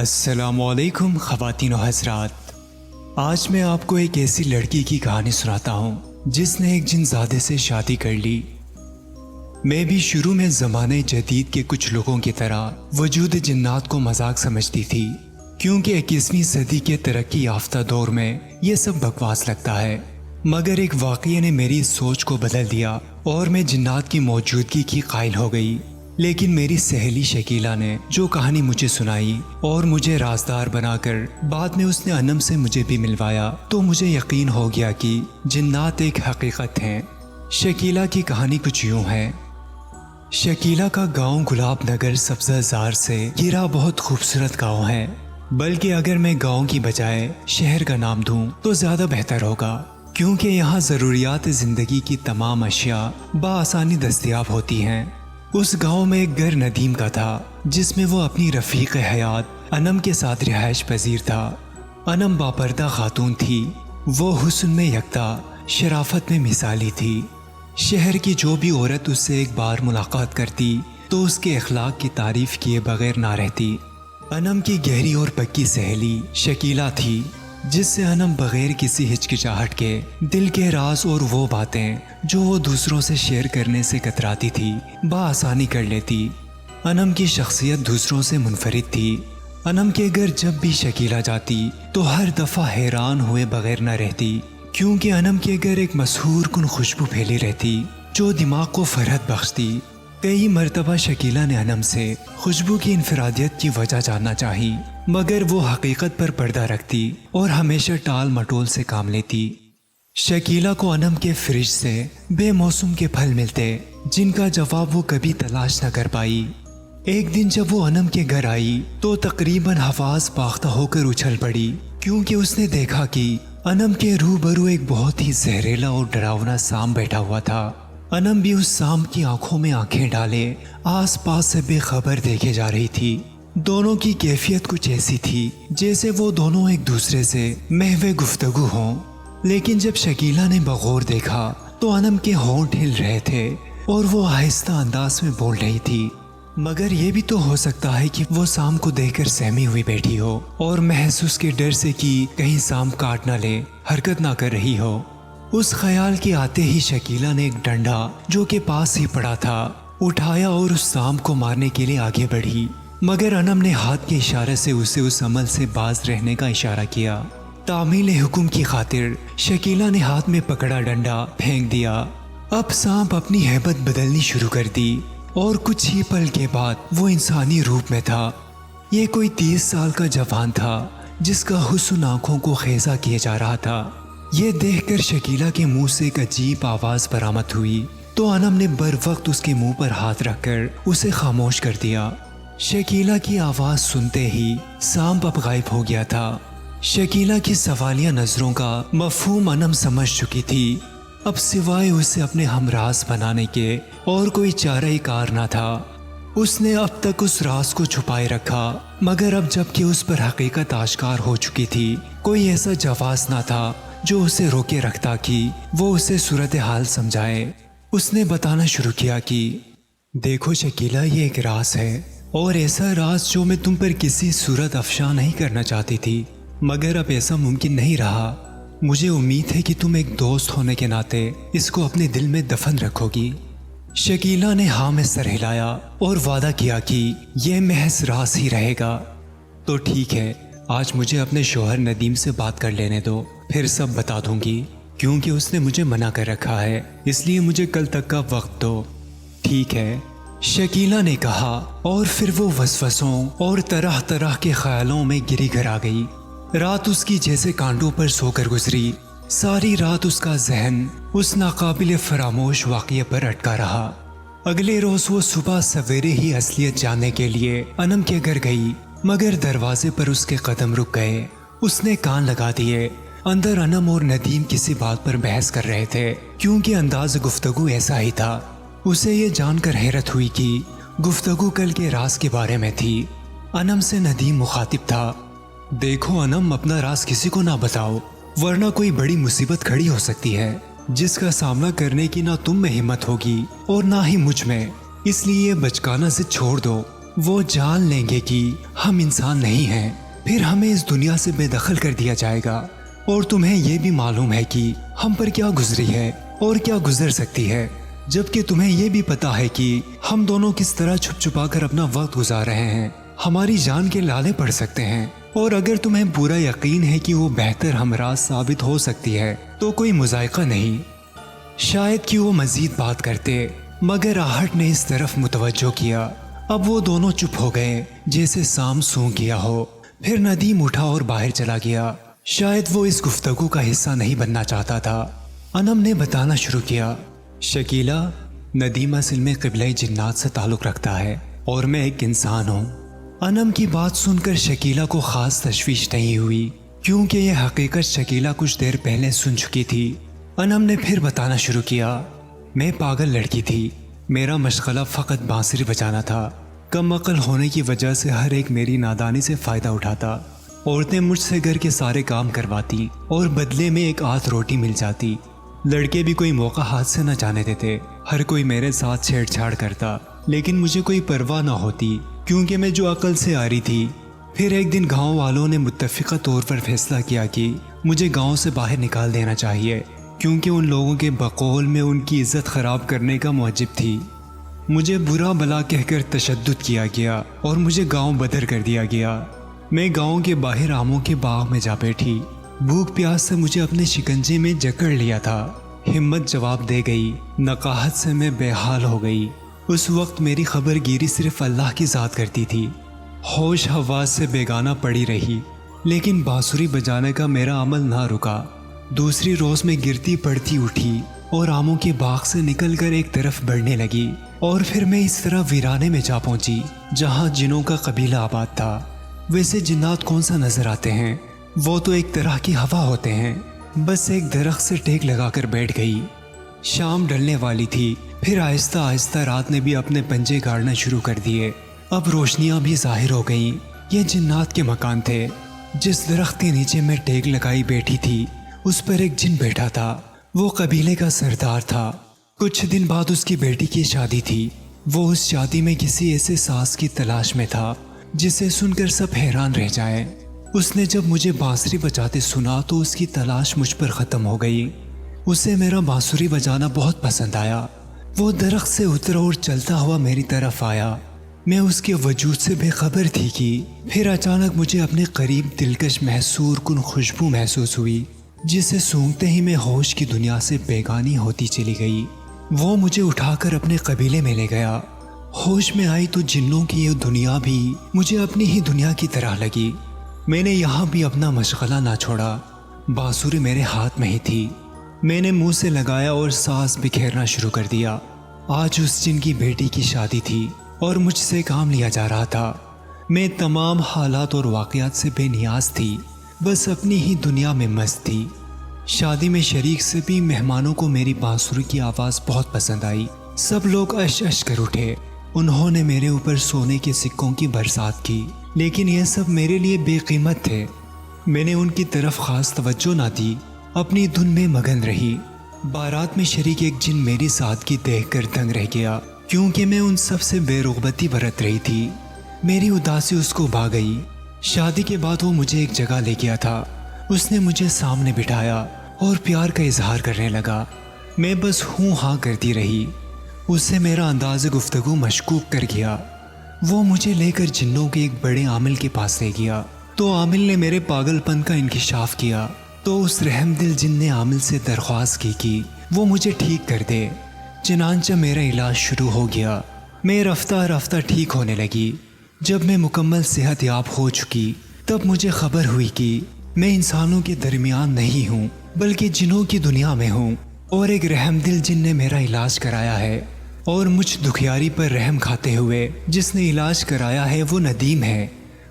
السلام علیکم خواتین و حضرات، آج میں آپ کو ایک ایسی لڑکی کی کہانی سناتا ہوں جس نے ایک جن زادے سے شادی کر لی۔ میں بھی شروع میں زمانے جدید کے کچھ لوگوں کی طرح وجود جنات کو مذاق سمجھتی تھی، کیونکہ 21ویں صدی کے ترقی یافتہ دور میں یہ سب بکواس لگتا ہے۔ مگر ایک واقعے نے میری سوچ کو بدل دیا اور میں جنات کی موجودگی کی قائل ہو گئی۔ لیکن میری سہیلی شکیلہ نے جو کہانی مجھے سنائی اور مجھے رازدار بنا کر بعد میں اس نے انم سے مجھے بھی ملوایا، تو مجھے یقین ہو گیا کہ جنات ایک حقیقت ہیں۔ شکیلہ کی کہانی کچھ یوں ہے۔ شکیلہ کا گاؤں گلاب نگر سبزہ زار سے گھرا بہت خوبصورت گاؤں ہے، بلکہ اگر میں گاؤں کی بجائے شہر کا نام دوں تو زیادہ بہتر ہوگا، کیونکہ یہاں ضروریات زندگی کی تمام اشیاء بآسانی دستیاب ہوتی ہیں۔ اس گاؤں میں ایک گھر ندیم کا تھا جس میں وہ اپنی رفیق حیات انم کے ساتھ رہائش پذیر تھا۔ انم باپردہ خاتون تھی، وہ حسن میں یکتا، شرافت میں مثالی تھی۔ شہر کی جو بھی عورت اس سے ایک بار ملاقات کرتی تو اس کے اخلاق کی تعریف کیے بغیر نہ رہتی۔ انم کی گہری اور پکی سہیلی شکیلہ تھی، جس سے انم بغیر کسی ہچکچاہٹ کے دل کے راز اور وہ باتیں جو وہ دوسروں سے شیئر کرنے سے کتراتی تھی بآسانی کر لیتی۔ انم کی شخصیت دوسروں سے منفرد تھی۔ انم کے گھر جب بھی شکیلہ جاتی تو ہر دفعہ حیران ہوئے بغیر نہ رہتی، کیونکہ انم کے گھر ایک مسحور کن خوشبو پھیلی رہتی جو دماغ کو فرحت بخشتی۔ کئی مرتبہ شکیلہ نے انم سے خوشبو کی انفرادیت کی وجہ جاننا چاہی، مگر وہ حقیقت پر پردہ رکھتی اور ہمیشہ ٹال مٹول سے کام لیتی۔ شکیلہ کو انم کے فریج سے بے موسم کے پھل ملتے جن کا جواب وہ کبھی تلاش نہ کر پائی۔ ایک دن جب وہ انم کے گھر آئی تو تقریباً حواس باختہ ہو کر اچھل پڑی، کیونکہ اس نے دیکھا کہ انم کے روبرو ایک بہت ہی زہریلا اور ڈراؤنا سانپ بیٹھا ہوا تھا۔ انم بھی اس سانپ کی آنکھوں میں آنکھیں ڈالے آس پاس سے بے خبر دیکھے جا رہی تھی۔ دونوں کی کیفیت کچھ ایسی تھی جیسے وہ دونوں ایک دوسرے سے محو گفتگو ہوں۔ لیکن جب شکیلہ نے بغور دیکھا تو انم کے ہونٹ ہل رہے تھے اور وہ آہستہ انداز میں بول رہی تھی، مگر یہ بھی تو ہو سکتا ہے کہ وہ سانپ کو دیکھ کر سہمی ہوئی بیٹھی ہو اور محض اس کے ڈر سے کہ کہیں سانپ کاٹ نہ لے حرکت نہ کر رہی ہو۔ اس خیال کے آتے ہی شکیلہ نے ایک ڈنڈا جو کہ پاس ہی پڑا تھا اٹھایا اور اس سانپ کو مارنے کے لیے آگے بڑھی، مگر انم نے ہاتھ کے اشارے سے اسے اس عمل سے باز رہنے کا اشارہ کیا۔ تعمیل حکم کی خاطر شکیلہ نے ہاتھ میں پکڑا ڈنڈا پھینک دیا۔ اب سانپ اپنی ہیبت بدلنی شروع کر دی اور کچھ ہی پل کے بعد وہ انسانی روپ میں تھا۔ یہ کوئی 30 سال کا جوان تھا جس کا حسن آنکھوں کو خیزہ کیے جا رہا تھا۔ یہ دیکھ کر شکیلہ کے منہ سے ایک عجیب آواز برآمد ہوئی تو انم نے بر وقت اس کے منہ پر ہاتھ رکھ کر اسے خاموش کر دیا۔ شکیلہ کی آواز سنتے ہی سانپ اب غائب ہو گیا تھا۔ شکیلہ کی سوالیہ نظروں کا مفہوم انم سمجھ چکی تھی۔ اب سوائے اسے اپنے ہمراز بنانے کے اور کوئی چارہ کار نہ تھا۔ اس نے اب تک اس راز کو چھپائے رکھا، مگر اب جب کہ اس پر حقیقت آشکار ہو چکی تھی، کوئی ایسا جواز نہ تھا جو اسے روکے رکھتا کہ وہ اسے صورتحال سمجھائے۔ اس نے بتانا شروع کیا کہ دیکھو شکیلہ، یہ ایک راز ہے، اور ایسا راز جو میں تم پر کسی صورت افشاں نہیں کرنا چاہتی تھی، مگر اب ایسا ممکن نہیں رہا۔ مجھے امید ہے کہ تم ایک دوست ہونے کے ناطے اس کو اپنے دل میں دفن رکھو گی۔ شکیلہ نے ہاں میں سر ہلایا اور وعدہ کیا کہ یہ محض راز ہی رہے گا۔ تو ٹھیک ہے، آج مجھے اپنے شوہر ندیم سے بات کر لینے دو، پھر سب بتا دوں گی، کیونکہ اس نے مجھے منع کر رکھا ہے، اس لیے مجھے کل تک کا وقت دو۔ ٹھیک ہے، شکیلہ نے کہا، اور پھر وہ وسوسوں اور طرح طرح کے خیالوں میں گری گھر آ گئی۔ رات اس کی جیسے کانٹوں پر سو کر گزری۔ ساری رات اس کا ذہن اس ناقابل فراموش واقعے پر اٹکا رہا۔ اگلے روز وہ صبح سویرے ہی اصلیت جاننے کے لیے انم کے گھر گئی، مگر دروازے پر اس کے قدم رک گئے۔ اس نے کان لگا دیے۔ اندر انم اور ندیم کسی بات پر بحث کر رہے تھے، کیونکہ انداز گفتگو ایسا ہی تھا۔ اسے یہ جان کر حیرت ہوئی کہ گفتگو کل کے راز کے بارے میں تھی۔ انم سے ندیم مخاطب تھا، دیکھو انم، اپنا راز کسی کو نہ بتاؤ، ورنہ کوئی بڑی مصیبت کھڑی ہو سکتی ہے جس کا سامنا کرنے کی نہ تم میں ہمت ہوگی اور نہ ہی مجھ میں۔ اس لیے یہ بچکانہ سے چھوڑ دو وہ جان لیں گے کہ ہم انسان نہیں ہیں، پھر ہمیں اس دنیا سے بے دخل کر دیا جائے گا، اور تمہیں یہ بھی معلوم ہے کہ ہم پر کیا گزری ہے اور کیا گزر سکتی ہے، جبکہ تمہیں یہ بھی پتا ہے کہ ہم دونوں کس طرح چھپ چھپا کر اپنا وقت گزار رہے ہیں، ہماری جان کے لالے پڑ سکتے ہیں، اور اگر تمہیں پورا یقین ہے کہ وہ بہتر ہمراز ثابت ہو سکتی ہے تو کوئی مذائقہ نہیں۔ شاید کہ وہ مزید بات کرتے، مگر آہٹ نے اس طرف متوجہ کیا۔ اب وہ دونوں چپ ہو گئے جیسے سام سونگ گیا ہو۔ پھر ندیم اٹھا اور باہر چلا گیا۔ شاید وہ اس گفتگو کا حصہ نہیں بننا چاہتا تھا۔ انم نے بتانا شروع کیا، شکیلہ، ندیم اصل میں قبلہ جنات سے تعلق رکھتا ہے اور میں ایک انسان ہوں۔ انم کی بات سن کر شکیلہ کو خاص تشویش نہیں ہوئی، کیونکہ یہ حقیقت شکیلہ کچھ دیر پہلے سن چکی تھی۔ انم نے پھر بتانا شروع کیا، میں پاگل لڑکی تھی، میرا مشغلہ فقط بانسری بجانا تھا۔ کم عقل ہونے کی وجہ سے ہر ایک میری نادانی سے فائدہ اٹھاتا۔ عورتیں مجھ سے گھر کے سارے کام کرواتی اور بدلے میں ایک آدھ روٹی مل جاتی۔ لڑکے بھی کوئی موقع ہاتھ سے نہ جانے دیتے، ہر کوئی میرے ساتھ چھیڑ چھاڑ کرتا، لیکن مجھے کوئی پرواہ نہ ہوتی کیونکہ میں جو عقل سے آ رہی تھی۔ پھر ایک دن گاؤں والوں نے متفقہ طور پر فیصلہ کیا کہ مجھے گاؤں سے باہر نکال دینا چاہیے، کیونکہ ان لوگوں کے بقول میں ان کی عزت خراب کرنے کا موجب تھی۔ مجھے برا بلا کہہ کر تشدد کیا گیا اور مجھے گاؤں بدر کر دیا گیا۔ میں گاؤں کے باہر آموں کے باغ میں جا بیٹھی۔ بھوک پیاس سے مجھے اپنے شکنجے میں جکڑ لیا تھا۔ ہمت جواب دے گئی، نقاہت سے میں بے حال ہو گئی۔ اس وقت میری خبر گیری صرف اللہ کی ذات کرتی تھی۔ ہوش حواس سے بیگانہ پڑی رہی، لیکن بانسری بجانے کا میرا عمل نہ رکا۔ دوسری روز میں گرتی پڑتی اٹھی اور آموں کے باغ سے نکل کر ایک طرف بڑھنے لگی، اور پھر میں اس طرح ویرانے میں جا پہنچی جہاں جنوں کا قبیلہ آباد تھا۔ ویسے جنات کون سا نظر آتے ہیں، وہ تو ایک طرح کی ہوا ہوتے ہیں۔ بس ایک درخت سے ٹیک لگا کر بیٹھ گئی۔ شام ڈھلنے والی تھی، پھر آہستہ آہستہ رات نے بھی اپنے پنجے گاڑنا شروع کر دیے۔ اب روشنیاں بھی ظاہر ہو گئیں۔ یہ جنات کے مکان تھے۔ جس درخت کے نیچے میں ٹیک لگائی بیٹھی تھی، اس پر ایک جن بیٹھا تھا۔ وہ قبیلے کا سردار تھا۔ کچھ دن بعد اس کی بیٹی کی شادی تھی۔ وہ اس شادی میں کسی ایسے ساز کی تلاش میں تھا جسے سن کر سب حیران رہ جائیں۔ اس نے جب مجھے بانسری بجاتے سنا تو اس کی تلاش مجھ پر ختم ہو گئی۔ اسے میرا بانسری بجانا بہت پسند آیا۔ وہ درخت سے اترا اور چلتا ہوا میری طرف آیا۔ میں اس کے وجود سے بے خبر تھی کہ پھر اچانک مجھے اپنے قریب دلکش محسور کن خوشبو محسوس ہوئی، جسے سونگتے ہی میں ہوش کی دنیا سے بیگانی ہوتی چلی گئی۔ وہ مجھے اٹھا کر اپنے قبیلے میں لے گیا۔ ہوش میں آئی تو جنوں کی یہ دنیا بھی مجھے اپنی ہی دنیا کی طرح لگی۔ میں نے یہاں بھی اپنا مشغلہ نہ چھوڑا۔ بانسری میرے ہاتھ میں ہی تھی۔ میں نے منہ سے لگایا اور ساز بکھیرنا شروع کر دیا۔ آج اس جن کی بیٹی کی شادی تھی اور مجھ سے کام لیا جا رہا تھا۔ میں تمام حالات اور واقعات سے بے نیاز تھی، بس اپنی ہی دنیا میں مست تھی۔ شادی میں شریک سے بھی مہمانوں کو میری بانسری کی آواز بہت پسند آئی۔ سب لوگ اش اش کر اٹھے۔ انہوں نے میرے اوپر سونے کے سکوں کی برسات کی، لیکن یہ سب میرے لیے بے قیمت تھے۔ میں نے ان کی طرف خاص توجہ نہ دی، اپنی دھن میں مگن رہی۔ بارات میں شریک ایک جن میری سادگی دیکھ کر دنگ رہ گیا، کیونکہ میں ان سب سے بے رغبتی برت رہی تھی۔ میری اداسی اس کو بھا گئی۔ شادی کے بعد وہ مجھے ایک جگہ لے گیا تھا۔ اس نے مجھے سامنے بٹھایا اور پیار کا اظہار کرنے لگا۔ میں بس ہوں ہاں کرتی رہی۔ اس سے میرا انداز گفتگو مشکوک کر گیا۔ وہ مجھے لے کر جنوں کے ایک بڑے عامل کے پاس لے گیا تو عامل نے میرے پاگل پن کا انکشاف کیا، تو اس رحم دل جن نے عامل سے درخواست کی کہ وہ مجھے ٹھیک کر دے۔ چنانچہ میرا علاج شروع ہو گیا۔ میں رفتہ رفتہ ٹھیک ہونے لگی۔ جب میں مکمل صحت یاب ہو چکی تب مجھے خبر ہوئی کہ میں انسانوں کے درمیان نہیں ہوں بلکہ جنوں کی دنیا میں ہوں، اور ایک رحم دل جن نے میرا علاج کرایا ہے، اور مجھ دکھیاری پر رحم کھاتے ہوئے جس نے علاج کرایا ہے وہ ندیم ہے۔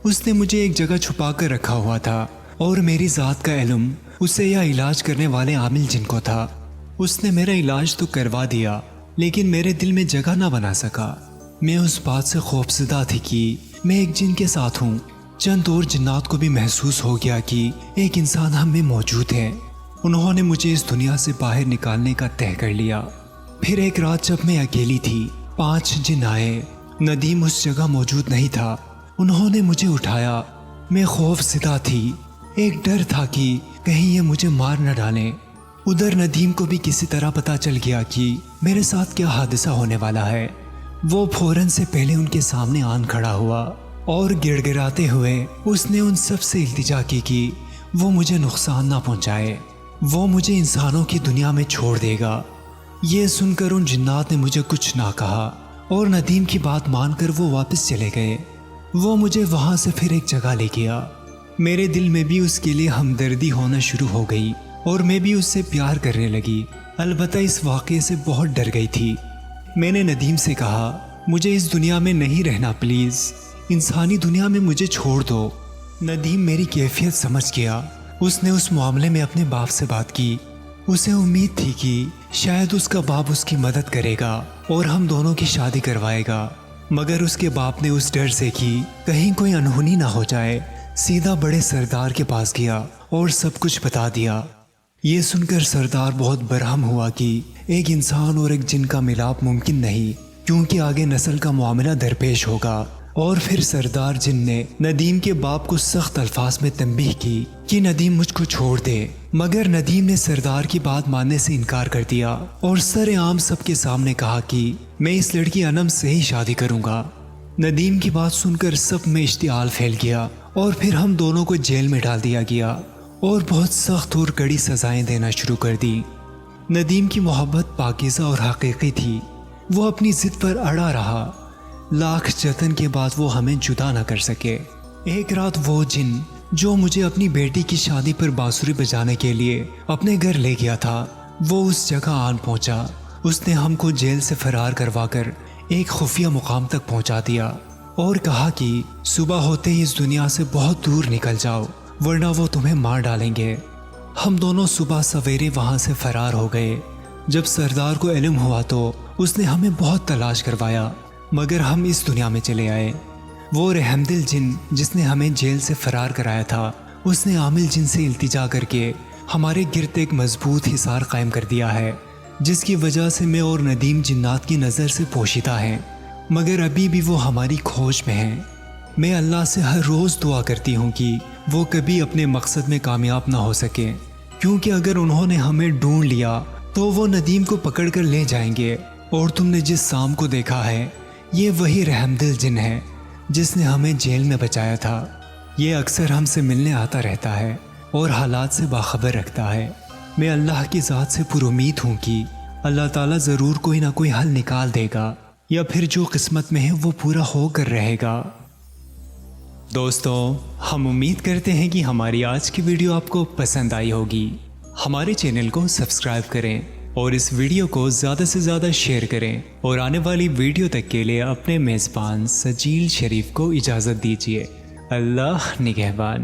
اس نے مجھے ایک جگہ چھپا کر رکھا ہوا تھا اور میری ذات کا علم اسے یا علاج کرنے والے عامل جن کو تھا۔ اس نے میرا علاج تو کروا دیا لیکن میرے دل میں جگہ نہ بنا سکا۔ میں اس بات سے خوفزدہ تھی کہ میں ایک جن کے ساتھ ہوں۔ چند اور جنات کو بھی محسوس ہو گیا کہ ایک انسان ہم میں موجود ہے۔ انہوں نے مجھے اس دنیا سے باہر نکالنے کا طے کر لیا۔ پھر ایک رات جب میں اکیلی تھی، 5 جن آئے ندیم اس جگہ موجود نہیں تھا۔ انہوں نے مجھے اٹھایا۔ میں خوف زدہ تھی۔ ایک ڈر تھا کہ کہیں یہ مجھے مار نہ ڈالیں۔ ادھر ندیم کو بھی کسی طرح پتا چل گیا کہ میرے ساتھ کیا حادثہ ہونے والا ہے۔ وہ فوراً سے پہلے ان کے سامنے آن کھڑا ہوا اور گڑ گڑاتے ہوئے اس نے ان سب سے التجا کی کہ وہ مجھے نقصان نہ پہنچائے، وہ مجھے انسانوں کی دنیا میں چھوڑ دے گا۔ یہ سن کر ان جنات نے مجھے کچھ نہ کہا اور ندیم کی بات مان کر وہ واپس چلے گئے۔ وہ مجھے وہاں سے پھر ایک جگہ لے گیا۔ میرے دل میں بھی اس کے لیے ہمدردی ہونا شروع ہو گئی اور میں بھی اس سے پیار کرنے لگی۔ البتہ اس واقعے سے بہت ڈر گئی تھی۔ میں نے ندیم سے کہا، مجھے اس دنیا میں نہیں رہنا پلیز، انسانی دنیا میں مجھے چھوڑ دو۔ ندیم میری کیفیت سمجھ گیا۔ اس نے اس معاملے میں اپنے باپ سے بات کی۔ اسے امید تھی کہ شاید اس کا باپ اس کی مدد کرے گا اور ہم دونوں کی شادی کروائے گا، مگر اس کے باپ نے اس ڈر سے کہ کہیں کوئی انہونی نہ ہو جائے سیدھا بڑے سردار کے پاس گیا اور سب کچھ بتا دیا۔ یہ سن کر سردار بہت برہم ہوا کہ ایک انسان اور ایک جن کا ملاپ ممکن نہیں، کیونکہ آگے نسل کا معاملہ درپیش ہوگا۔ اور پھر سردار جن نے ندیم کے باپ کو سخت الفاظ میں تنبیہ کی کہ ندیم مجھ کو چھوڑ دے، مگر ندیم نے سردار کی بات ماننے سے انکار کر دیا اور سر عام سب کے سامنے کہا کہ میں اس لڑکی انم سے ہی شادی کروں گا۔ ندیم کی بات سن کر سب میں اشتعال پھیل گیا اور پھر ہم دونوں کو جیل میں ڈال دیا گیا اور بہت سخت اور کڑی سزائیں دینا شروع کر دی۔ ندیم کی محبت پاکیزہ اور حقیقی تھی۔ وہ اپنی ضد پر اڑا رہا۔ لاکھ جتن کے بعد وہ ہمیں جدا نہ کر سکے۔ ایک رات وہ جن جو مجھے اپنی بیٹی کی شادی پر بانسری بجانے کے لیے اپنے گھر لے گیا تھا، وہ اس جگہ آن پہنچا۔ اس نے ہم کو جیل سے فرار کروا کر ایک خفیہ مقام تک پہنچا دیا اور کہا کہ صبح ہوتے ہی اس دنیا سے بہت دور نکل جاؤ ورنہ وہ تمہیں مار ڈالیں گے۔ ہم دونوں صبح سویرے وہاں سے فرار ہو گئے۔ جب سردار کو علم ہوا تو اس نے ہمیں بہت تلاش کروایا، مگر ہم اس دنیا میں چلے آئے۔ وہ رحم دل جن جس نے ہمیں جیل سے فرار کرایا تھا، اس نے عامل جن سے التجا کر کے ہمارے گرد ایک مضبوط حصار قائم کر دیا ہے، جس کی وجہ سے میں اور ندیم جنات کی نظر سے پوشیدہ ہیں، مگر ابھی بھی وہ ہماری کھوج میں ہیں۔ میں اللہ سے ہر روز دعا کرتی ہوں کہ وہ کبھی اپنے مقصد میں کامیاب نہ ہو سکے، کیونکہ اگر انہوں نے ہمیں ڈھونڈ لیا تو وہ ندیم کو پکڑ کر لے جائیں گے۔ اور تم نے جس سام کو دیکھا ہے، یہ وہی رحم دل جن ہے جس نے ہمیں جیل میں بچایا تھا۔ یہ اکثر ہم سے ملنے آتا رہتا ہے اور حالات سے باخبر رکھتا ہے۔ میں اللہ کی ذات سے پر امید ہوں کہ اللہ تعالیٰ ضرور کوئی نہ کوئی حل نکال دے گا، یا پھر جو قسمت میں ہے وہ پورا ہو کر رہے گا۔ دوستوں، ہم امید کرتے ہیں کہ ہماری آج کی ویڈیو آپ کو پسند آئی ہوگی۔ ہمارے چینل کو سبسکرائب کریں اور اس ویڈیو کو زیادہ سے زیادہ شیئر کریں، اور آنے والی ویڈیو تک کے لیے اپنے میزبان سجیل شریف کو اجازت دیجیے۔ اللہ نگہبان۔